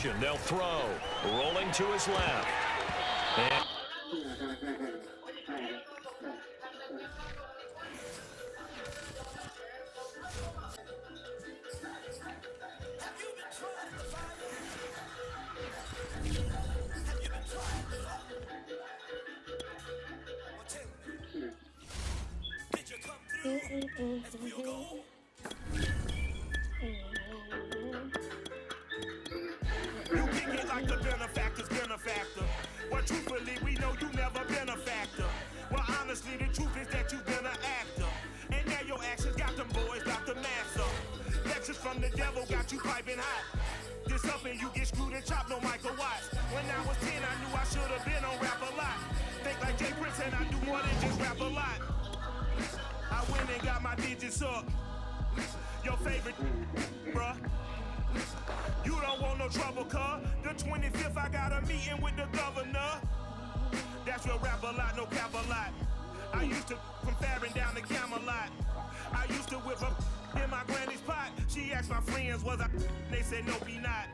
They'll throw. Rolling to his left. And You kick it like the benefactor's benefactor. Well, truthfully, we know you never been a factor. Well, honestly, the truth is that you've been an actor. And now your actions got them boys about to mass up. Lectures from the devil got you piping hot. This up and you get screwed and chopped, no Michael Watts. When I was 10, I knew I should have been on rap a lot. Think like Jay Prince and I do more than just rap a lot. I went and got my digits up. Your favorite, bruh. You don't want no trouble, cuz. The 25th, I got a meeting with the governor. That's real rap a lot, no cap a lot. I used to from Farron down to Camelot. I used to whip up in my granny's pot. She asked my friends, was I? They said, no, be not.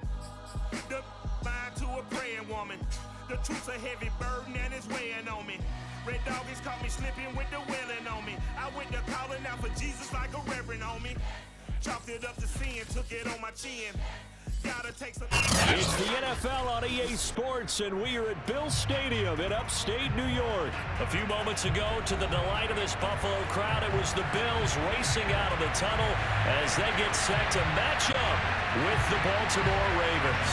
The line to a praying woman. The truth's a heavy burden and it's weighing on me. Red doggies caught me slipping with the wailing on me. I went to calling out for Jesus like a reverend on me. Chopped it up to sin, took it on my chin. Gotta take some. it's the NFL on EA Sports, and we are at Bill Stadium in upstate New York. A few moments ago, to the delight of this Buffalo crowd, it was the Bills racing out of the tunnel as they get set to match up with the Baltimore Ravens.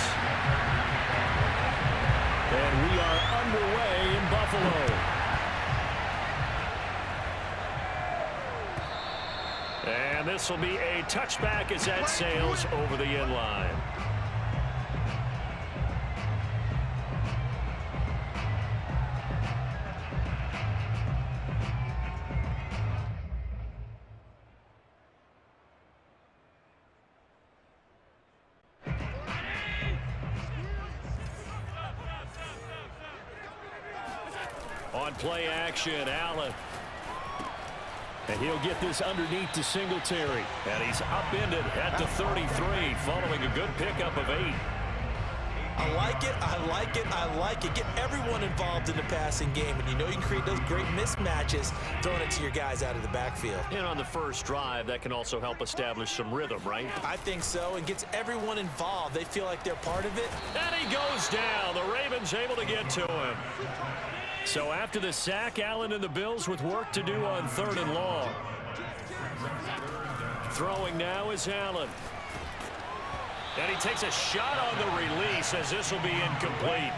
And we are underway in Buffalo. And this will be a touchback as that sails over the end line. On play action, Allen. And he'll get this underneath to Singletary. And he's upended at the 33 following a good pickup of 8. I like it, I like it, I like it. Get everyone involved in the passing game. And you know you can create those great mismatches throwing it to your guys out of the backfield. And on the first drive, that can also help establish some rhythm, right? I think so, and gets everyone involved. They feel like they're part of it. And he goes down. The Ravens able to get to him. So after the sack, Allen and the Bills with work to do on 3rd and long. Throwing now is Allen. And he takes a shot on the release as this will be incomplete.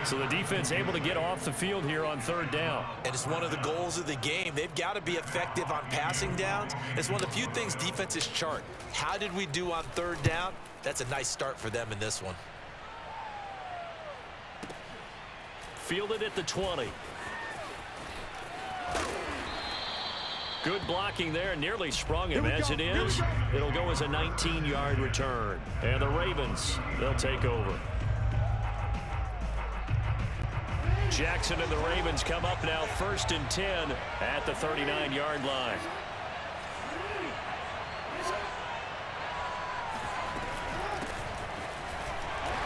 So the defense able to get off the field here on 3rd down. And it's one of the goals of the game. They've got to be effective on passing downs. It's one of the few things defenses chart. How did we do on 3rd down? That's a nice start for them in this one. Fielded at the 20. Good blocking there, nearly sprung him. As it is, it'll go as a 19-yard return. And the Ravens, they'll take over. Jackson and the Ravens come up now 1st and 10 at the 39-yard line.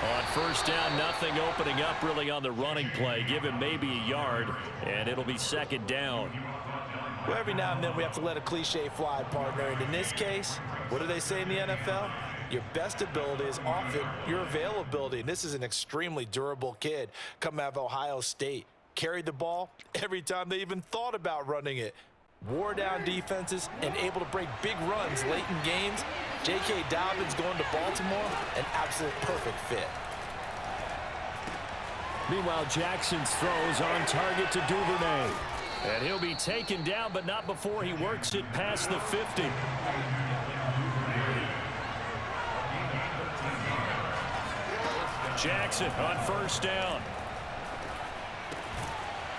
On 1st down, nothing opening up really on the running play. Give him maybe a yard, and it'll be 2nd down. Well, every now and then we have to let a cliche fly, partner. And in this case, what do they say in the NFL? Your best ability is often your availability. And this is an extremely durable kid coming out of Ohio State. Carried the ball every time they even thought about running it. Wore down defenses and able to break big runs late in games. J.K. Dobbins going to Baltimore, an absolute perfect fit. Meanwhile, Jackson's throws on target to Duvernay. And he'll be taken down, but not before he works it past the 50. Jackson on 1st down.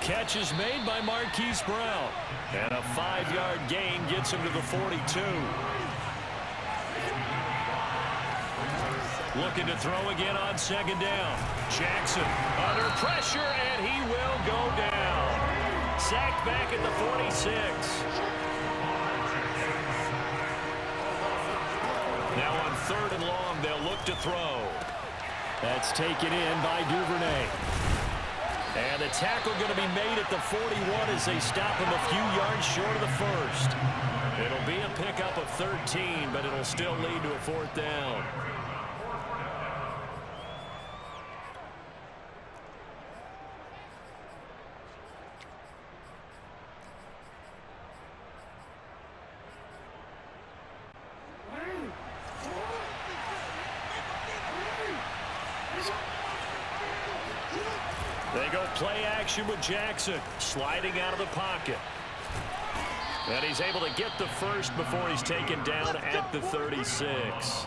Catch is made by Marquise Brown. And a 5-yard gain gets him to the 42. Looking to throw again on 2nd down. Jackson under pressure, and he will go down. Sacked back at the 46. Now on 3rd and long, they'll look to throw. That's taken in by Duvernay. And the tackle going to be made at the 41 as they stop him a few yards short of the first. It'll be a pickup of 13, but it'll still lead to a 4th down. They go play action with Jackson, sliding out of the pocket. And he's able to get the first before he's taken down at the 36.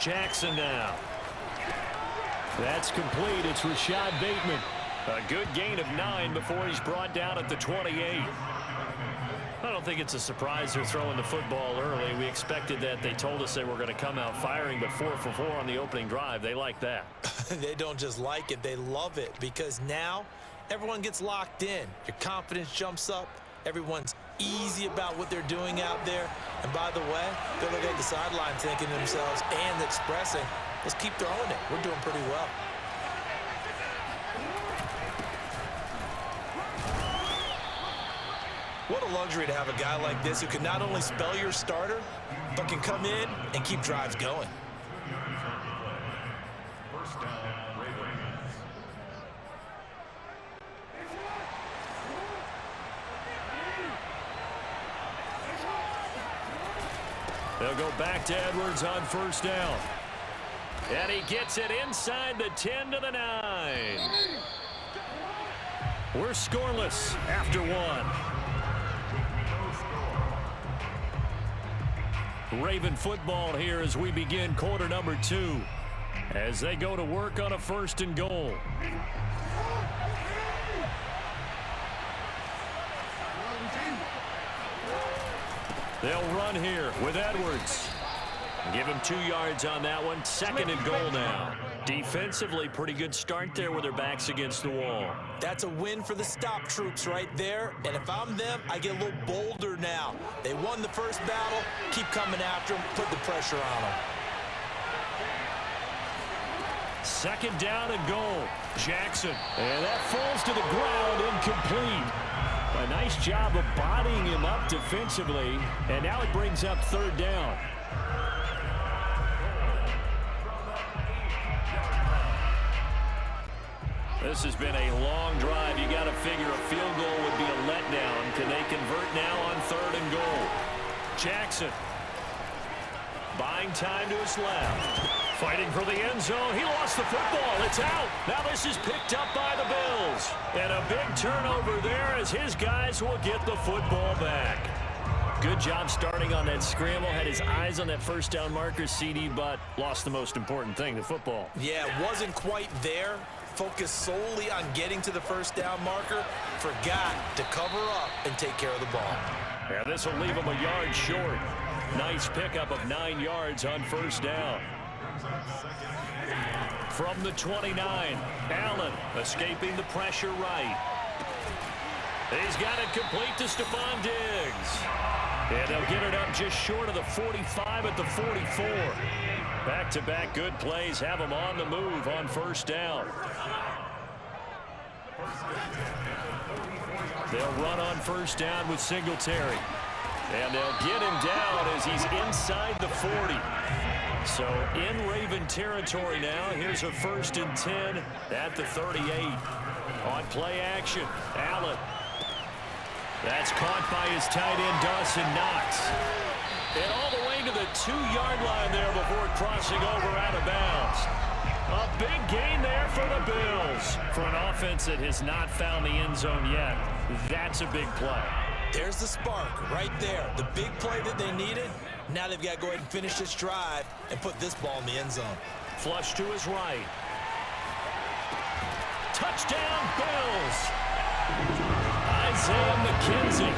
Jackson now. That's complete. It's Rashad Bateman. A good gain of 9 before he's brought down at the 28. I don't think it's a surprise they're throwing the football early. We expected that. They told us they were going to come out firing, but 4 for 4 on the opening drive. They like that. They don't just like it, they love it, because now everyone gets locked in. Your confidence jumps up. Everyone's easy about what they're doing out there. And by the way, they're looking at the sideline thinking to themselves and expressing, let's keep throwing it. We're doing pretty well. What a luxury to have a guy like this who can not only spell your starter, but can come in and keep drives going. They'll go back to Edwards on 1st down. And he gets it inside the 10 to the 9. We're scoreless after 1. Raven football here as we begin quarter number 2. As they go to work on a 1st and goal. They'll run here with Edwards. Give him 2 yards on that one. 2nd and goal now. Defensively, pretty good start there with their backs against the wall. That's a win for the stop troops right there. And if I'm them, I get a little bolder now. They won the first battle. Keep coming after them. Put the pressure on them. 2nd down and goal. Jackson. And that falls to the ground, incomplete. A nice job of bodying him up defensively. And now it brings up 3rd down. This has been a long drive. You got to figure a field goal would be a letdown. Can they convert now on 3rd and goal? Jackson buying time to his left. Fighting for the end zone. He lost the football. It's out. Now this is picked up by the Bills. And a big turnover there as his guys will get the football back. Good job starting on that scramble. Had his eyes on that 1st down marker, CD, but lost the most important thing, the football. Yeah, wasn't quite there. Focused solely on getting to the 1st down marker. Forgot to cover up and take care of the ball. Yeah, this will leave him a yard short. Nice pickup of 9 yards on 1st down. From the 29, Allen escaping the pressure right. He's got it complete to Stephon Diggs. And they'll get it up just short of the 45 at the 44. Back-to-back good plays have them on the move on 1st down. They'll run on 1st down with Singletary. And they'll get him down as he's inside the 40. So in Raven territory now. Here's a 1st and 10 at the 38. On play action, Allen. That's caught by his tight end, Dawson Knox. And all the way to the 2-yard line there before crossing over out of bounds. A big gain there for the Bills. For an offense that has not found the end zone yet, that's a big play. There's the spark right there. The big play that they needed. Now they've got to go ahead and finish this drive and put this ball in the end zone. Flush to his right. Touchdown, Bills. Isaiah McKenzie.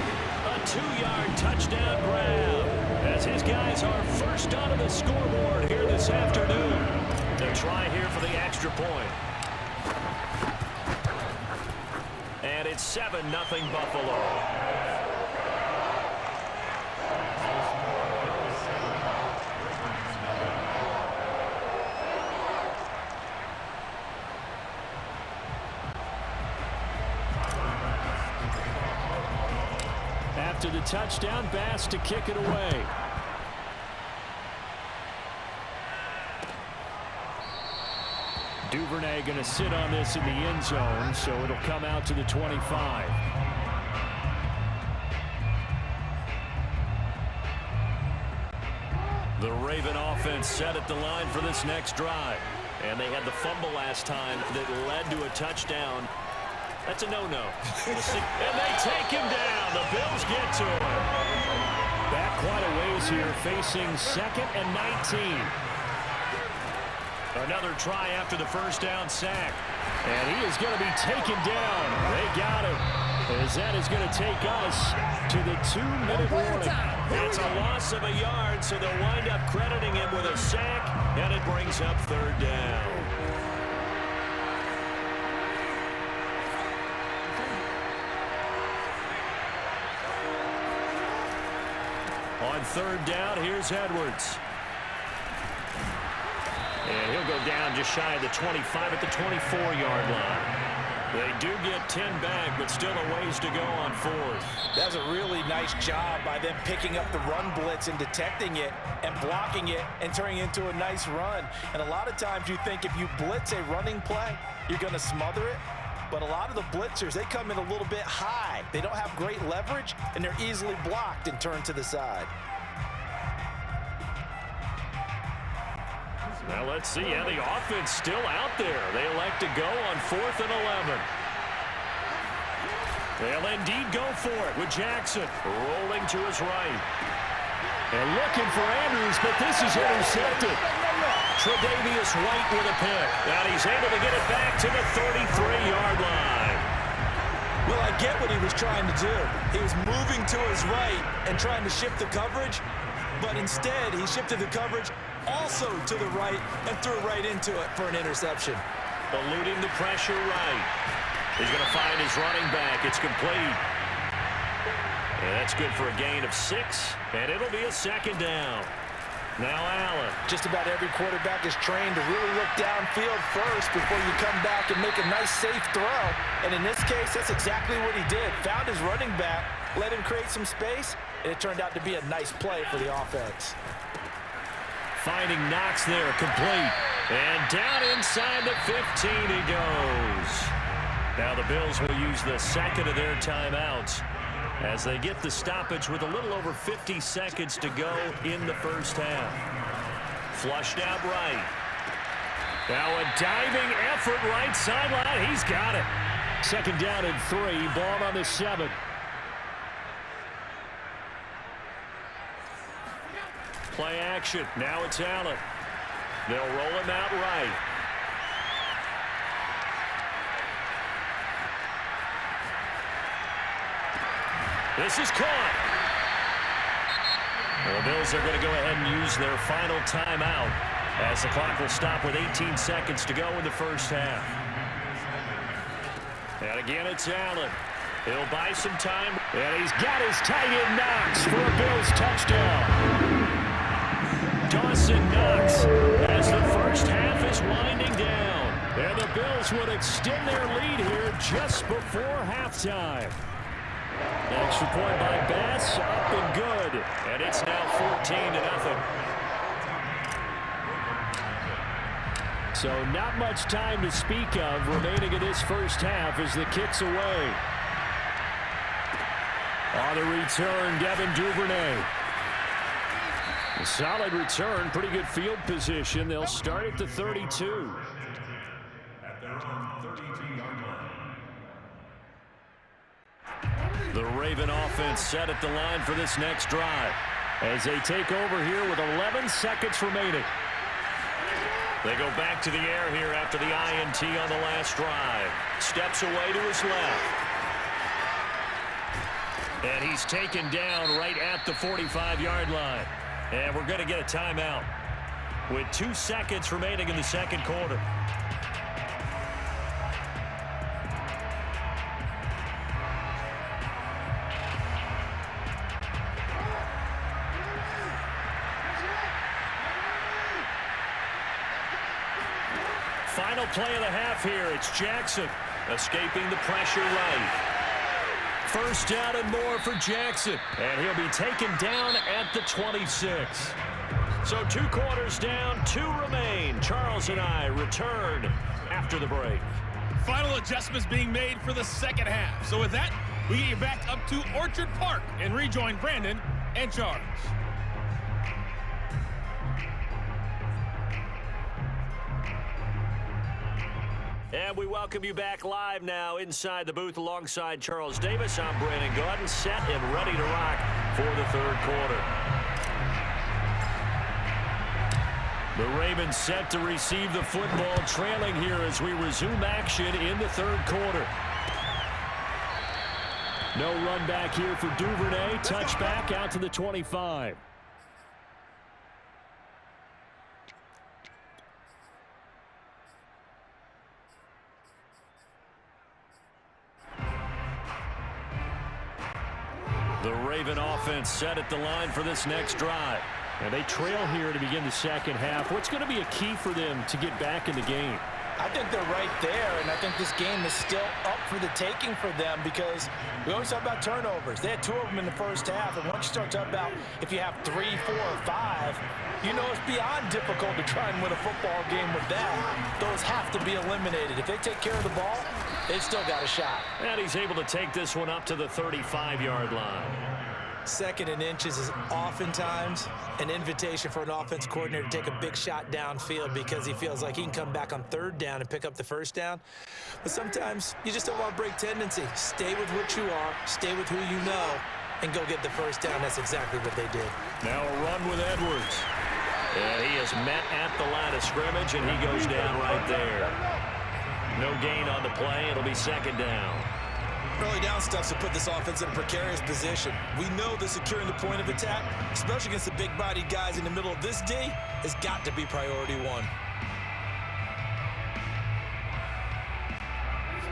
A 2-yard touchdown grab. as his guys are first onto the scoreboard here this afternoon. They'll try here for the extra point. And it's 7-0 Buffalo. After the touchdown, Bass to kick it away. Duvernay going to sit on this in the end zone, so it'll come out to the 25. The Raven offense set at the line for this next drive. And they had the fumble last time that led to a touchdown. That's a no-no. And they take him down. The Bills get to him. Back quite a ways here, facing 2nd and 19. Another try after the first down sack. And he is going to be taken down. They got him. As that is going to take us to the 2-minute warning. It's a loss of a yard, so they'll wind up crediting him with a sack, and it brings up 3rd down. On 3rd down, here's Edwards. And he'll go down just shy of the 25 at the 24-yard line. They do get 10 back, but still a ways to go on 4th. That's a really nice job by them picking up the run blitz and detecting it and blocking it and turning it into a nice run. And a lot of times you think if you blitz a running play, you're going to smother it. But a lot of the blitzers, they come in a little bit high. They don't have great leverage, and they're easily blocked and turned to the side. Now let's see. Yeah, the offense still out there. They elect to go on 4th and 11. They'll indeed go for it with Jackson rolling to his right. And looking for Andrews, but this is intercepted. Tre'Davious White with a pick. And he's able to get it back to the 33-yard line. Well, I get what he was trying to do. He was moving to his right and trying to shift the coverage, but instead he shifted the coverage also to the right and threw right into it for an interception. Eluding the pressure right. He's going to find his running back. It's complete. And that's good for a gain of 6, and it'll be a 2nd down. Now Allen. Just about every quarterback is trained to really look downfield first before you come back and make a nice, safe throw. And in this case, that's exactly what he did. Found his running back, let him create some space, and it turned out to be a nice play for the offense. Finding Knox there, complete. And down inside the 15 he goes. Now the Bills will use the 2nd of their timeouts as they get the stoppage with a little over 50 seconds to go in the first half. Flushed out right. Now a diving effort right sideline. He's got it. 2nd down and 3. Ball on the 7. Play action. Now it's Allen. They'll roll him out right. This is caught. The Bills are going to go ahead and use their final timeout as the clock will stop with 18 seconds to go in the first half. And again, it's Allen. He'll buy some time. And he's got his tight end Knox for a Bills touchdown. Dawson Knox as the first half is winding down. And the Bills would extend their lead here just before halftime. Extra point by Bass, up and good. And it's now 14-0. So not much time to speak of remaining in this first half as the kick's away. On the return, Devin Duvernay. A solid return, pretty good field position. They'll start at the 32. At their own 32-yard line. The Raven offense set at the line for this next drive as they take over here with 11 seconds remaining. They go back to the air here after the INT on the last drive. Steps away to his left. And he's taken down right at the 45-yard line. And we're going to get a timeout with 2 seconds remaining in the second quarter. Final play of the half here. It's Jackson escaping the pressure right. First down and more for Jackson. And he'll be taken down at the 26. So 2 quarters down, 2 remain. Charles and I return after the break. Final adjustments being made for the second half. So with that, we get you back up to Orchard Park and rejoin Brandon and Charles. And we welcome you back live now inside the booth alongside Charles Davis. I'm Brandon Gaudin, set and ready to rock for the third quarter. The Ravens set to receive the football, trailing here as we resume action in the third quarter. No run back here for Duvernay. Touchback out to the 25. The Raven offense set at the line for this next drive. And they trail here to begin the second half. What's going to be a key for them to get back in the game? I think they're right there, and I think this game is still up for the taking for them because we always talk about turnovers. They had 2 of them in the first half, and once you start talking about if you have 3, 4, or 5, you know it's beyond difficult to try and win a football game with that. Those have to be eliminated. If they take care of the ball, they've still got a shot. And he's able to take this one up to the 35-yard line. Second and inches is oftentimes an invitation for an offense coordinator to take a big shot downfield because he feels like he can come back on third down and pick up the first down. But sometimes you just don't want to break tendency. Stay with what you are, stay with who you know, and go get the first down. That's exactly what they did. Now a run with Edwards. And he is met at the line of scrimmage, and he goes down right there. No gain on the play. It'll be second down. Early down stuff to put this offense in a precarious position. We know that securing the point of attack, especially against the big-bodied guys in the middle of this D, has got to be priority 1.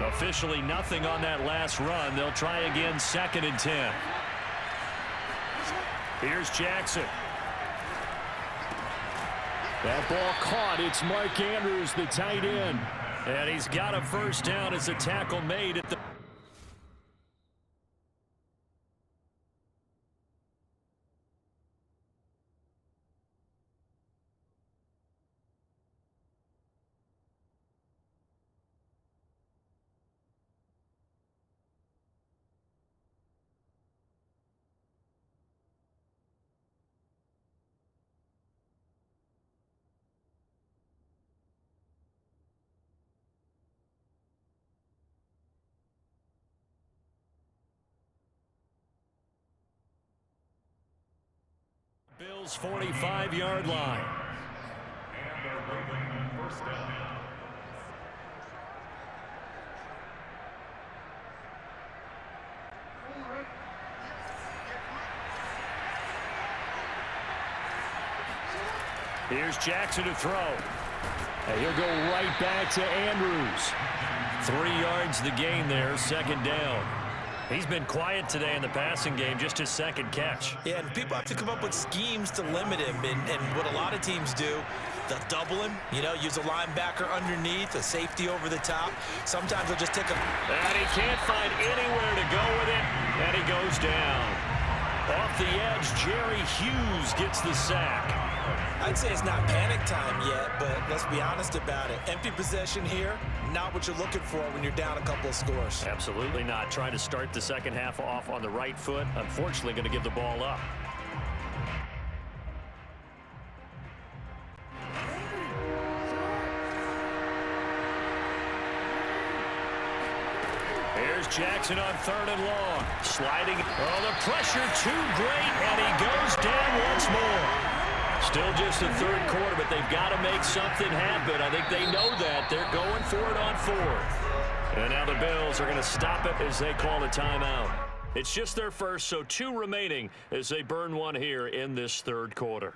Officially nothing on that last run. They'll try again, second and 10. Here's Jackson. That ball caught. It's Mark Andrews, the tight end. And he's got a first down as a tackle made at the... Bills 45-yard line. And a Raven first down. Here's Jackson to throw. And he'll go right back to Andrews. 3 yards the gain there, second down. He's been quiet today in the passing game, just his second catch. Yeah, and people have to come up with schemes to limit him. And what a lot of teams do, they'll double him, you know, use a linebacker underneath, a safety over the top. Sometimes they'll just take a... And he can't find anywhere to go with it, and he goes down. Off the edge, Jerry Hughes gets the sack. I'd say it's not panic time yet, but let's be honest about it. Empty possession here, not what you're looking for when you're down a couple of scores. Absolutely not. Trying to start the second half off on the right foot. Unfortunately, going to give the ball up. Here's Jackson on third and long. Sliding. Oh, the pressure too great, and he goes down once more. Still just the third quarter, but they've got to make something happen. I think they know that. They're going for it on fourth. And now the Bills are going to stop it as they call a timeout. It's just their first, so 2 remaining as they burn one here in this third quarter.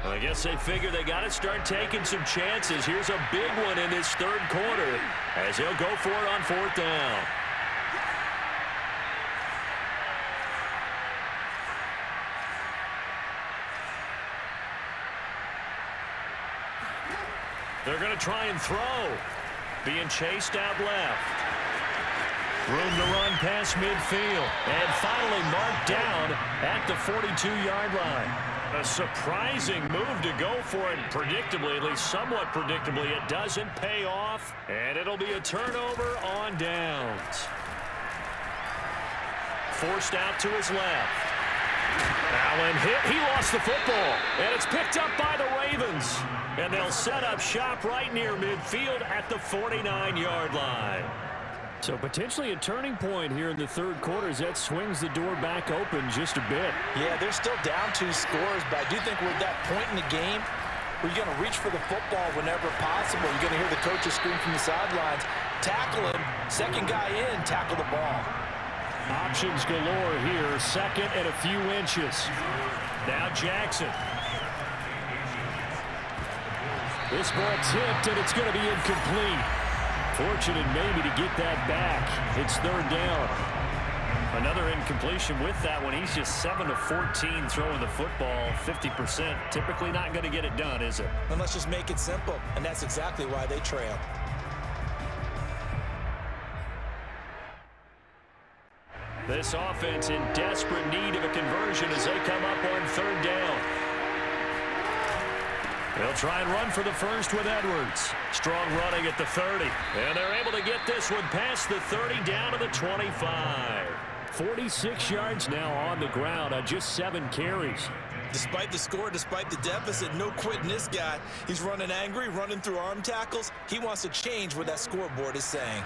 I guess they figure they got to start taking some chances. Here's a big one in this third quarter as he'll go for it on 4th down. They're going to try and throw. Being chased out left. Room to run past midfield. And finally marked down at the 42-yard line. A surprising move to go for it predictably, at least somewhat predictably. It doesn't pay off, and it'll be a turnover on downs. Forced out to his left. Allen hit. He lost the football, and it's picked up by the Ravens. And they'll set up shop right near midfield at the 49-yard line. So potentially a turning point here in the third quarter as that swings the door back open just a bit. Yeah, they're still down 2 scores, but I do think we're at that point in the game where you're going to reach for the football whenever possible. You're going to hear the coaches scream from the sidelines, tackle him, second guy in, tackle the ball. Options galore here, second and a few inches. Now Jackson. This ball tipped, and it's going to be incomplete. Fortunate maybe to get that back. It's 3rd down. Another incompletion with that one. He's just 7 of 14 throwing the football, 50%. Typically not going to get it done, is it? And let's just make it simple, and that's exactly why they trail. This offense in desperate need of a conversion as they come up on 3rd down. They'll try and run for the first with Edwards. Strong running at the 30. And they're able to get this one past the 30 down to the 25. 46 yards now on the ground on just 7 carries. Despite the score, despite the deficit, no quitting this guy. He's running angry, running through arm tackles. He wants to change what that scoreboard is saying.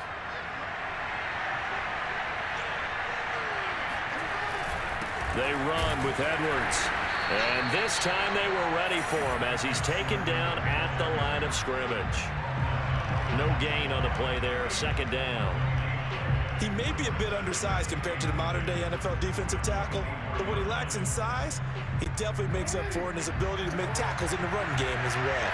They run with Edwards. And this time they were ready for him as he's taken down at the line of scrimmage. No gain on the play there, 2nd down. He may be a bit undersized compared to the modern-day NFL defensive tackle, but what he lacks in size, he definitely makes up for it in his ability to make tackles in the run game as well.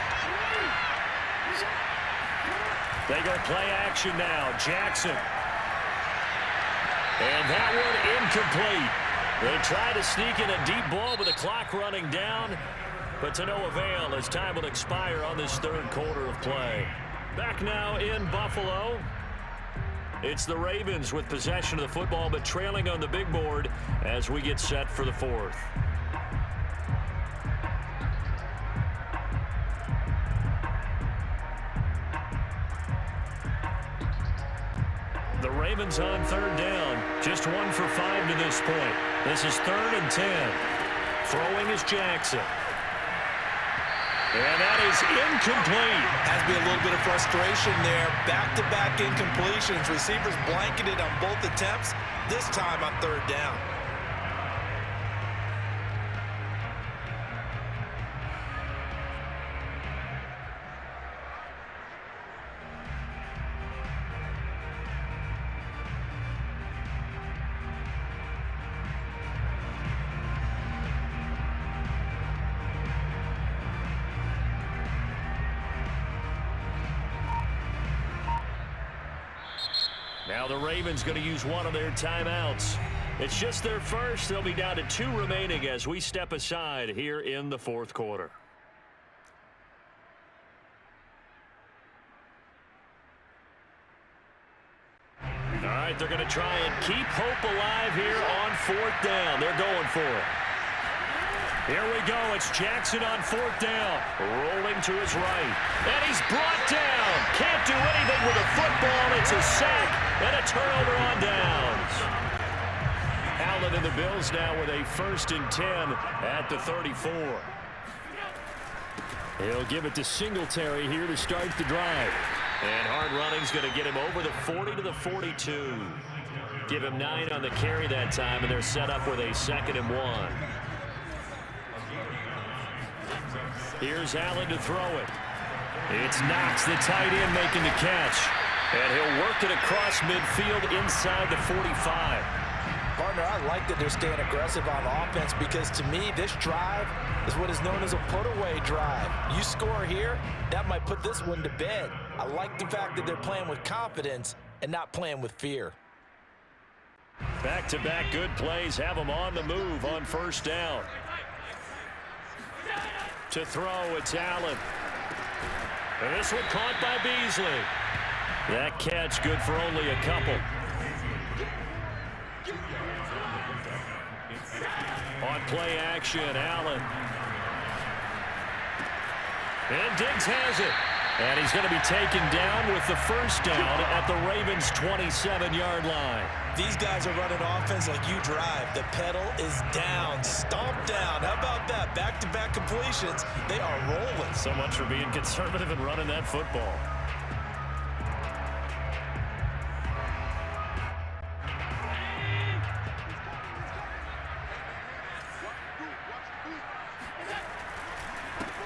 They go play action now. Jackson. And that one incomplete. They try to sneak in a deep ball with the clock running down, but to no avail as time will expire on this 3rd quarter of play. Back now in Buffalo. It's the Ravens with possession of the football, but trailing on the big board as we get set for the 4th. The Ravens on 3rd down. Just 1 for 5 to this point. This is 3rd and 10. Throwing is Jackson. And that is incomplete. Has to be a little bit of frustration there. Back-to-back incompletions. Receivers blanketed on both attempts. This time on 3rd down. Now the Ravens going to use one of their timeouts. It's just their first. They'll be down to 2 remaining as we step aside here in the 4th quarter. All right, they're going to try and keep hope alive here on 4th down. They're going for it. Here we go. It's Jackson on 4th down. Rolling to his right. And he's brought down. Can't do anything with a football. It's a sack and a turnover on downs. Allen and the Bills now with a 1st and 10 at the 34. He'll give it to Singletary here to start the drive. And hard running's going to get him over the 40 to the 42. Give him 9 on the carry that time, and they're set up with a 2nd and 1. Here's Allen to throw it. It's Knox, the tight end, making the catch. And he'll work it across midfield inside the 45. Partner, I like that they're staying aggressive on offense because to me, this drive is what is known as a put-away drive. You score here, that might put this one to bed. I like the fact that they're playing with confidence and not playing with fear. Back-to-back good plays have them on the move on 1st down. To throw, it's Allen. And this one caught by Beasley. That catch good for only a couple. On play action, Allen. And Diggs has it. And he's going to be taken down with the 1st down at the Ravens' 27-yard line. These guys are running offense like you drive. The pedal is down, stomped down. How about that? Back-to-back completions. They are rolling. So much for being conservative and running that football.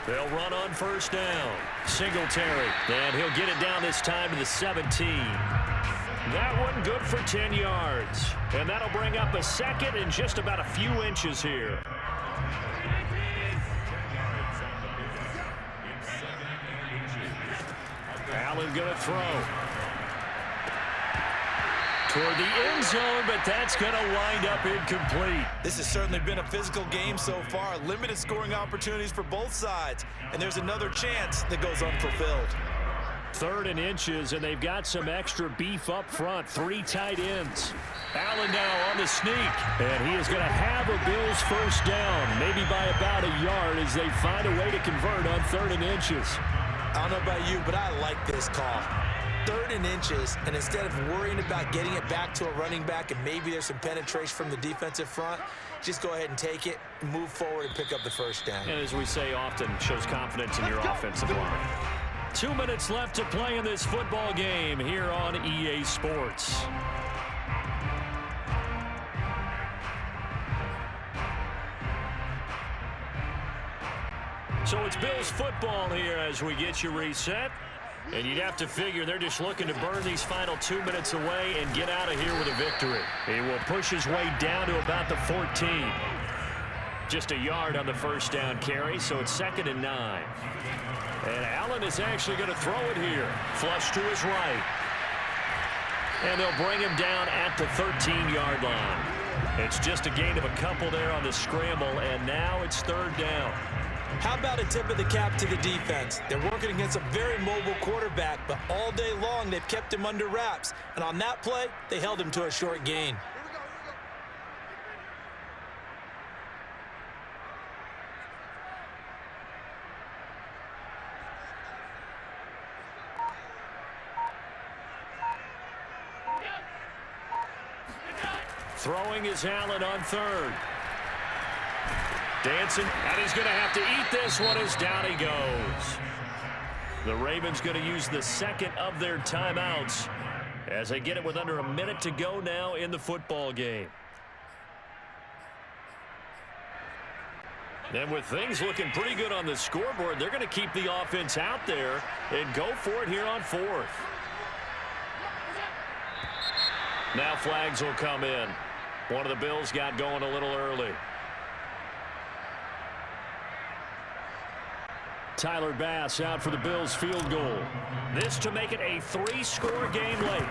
They'll run on 1st down. Singletary. And he'll get it down this time to the 17. That one good for 10 yards. And that'll bring up a 2nd and just about a few inches here. Allen going to throw. Toward the end zone, but that's going to wind up incomplete. This has certainly been a physical game so far. Limited scoring opportunities for both sides. And there's another chance that goes unfulfilled. 3rd and inches, and they've got some extra beef up front. 3 tight ends. Allen now on the sneak, and he is going to have a Bills 1st down, maybe by about a yard as they find a way to convert on 3rd and inches. I don't know about you, but I like this call. 3rd and inches, and instead of worrying about getting it back to a running back and maybe there's some penetration from the defensive front, just go ahead and take it, move forward, and pick up the 1st down. And as we say often, shows confidence in your offensive line. 2 minutes left to play in this football game here on EA Sports. So it's Bills football here as we get you reset. And you'd have to figure they're just looking to burn these final 2 minutes away and get out of here with a victory. He will push his way down to about the 14. Just a yard on the 1st down carry, so it's 2nd and 9. And Allen is actually going to throw it here. Flush to his right. And they'll bring him down at the 13-yard line. It's just a gain of a couple there on the scramble, and now it's 3rd down. How about a tip of the cap to the defense? They're working against a very mobile quarterback, but all day long they've kept him under wraps. And on that play, they held him to a short gain. Throwing is Allen on 3rd. Dancing, and he's going to have to eat this one as down he goes. The Ravens going to use the 2nd of their timeouts as they get it with under a minute to go now in the football game. And with things looking pretty good on the scoreboard, they're going to keep the offense out there and go for it here on 4th. Now flags will come in. One of the Bills got going a little early. Tyler Bass out for the Bills field goal. This to make it a 3-score game late.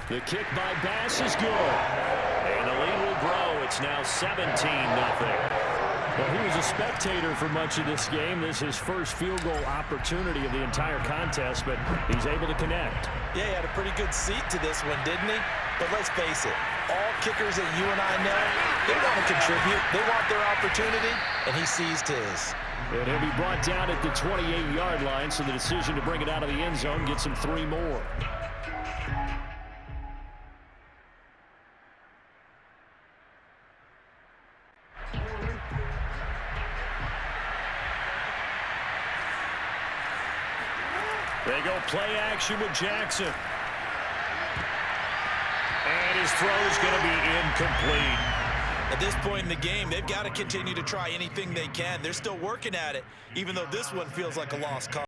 The kick by Bass is good. And the lead will grow. It's now 17-0. Well, he was a spectator for much of this game. This is his first field goal opportunity of the entire contest, but he's able to connect. Yeah, he had a pretty good seat to this one, didn't he? But let's face it, all kickers that you and I know, they want to contribute. They want their opportunity, and he seized his. And he'll be brought down at the 28-yard line, so the decision to bring it out of the end zone gets him 3 more. They go play action with Jackson. his throw is going to be incomplete. At this point in the game, they've got to continue to try anything they can. They're still working at it, even though this one feels like a lost cause.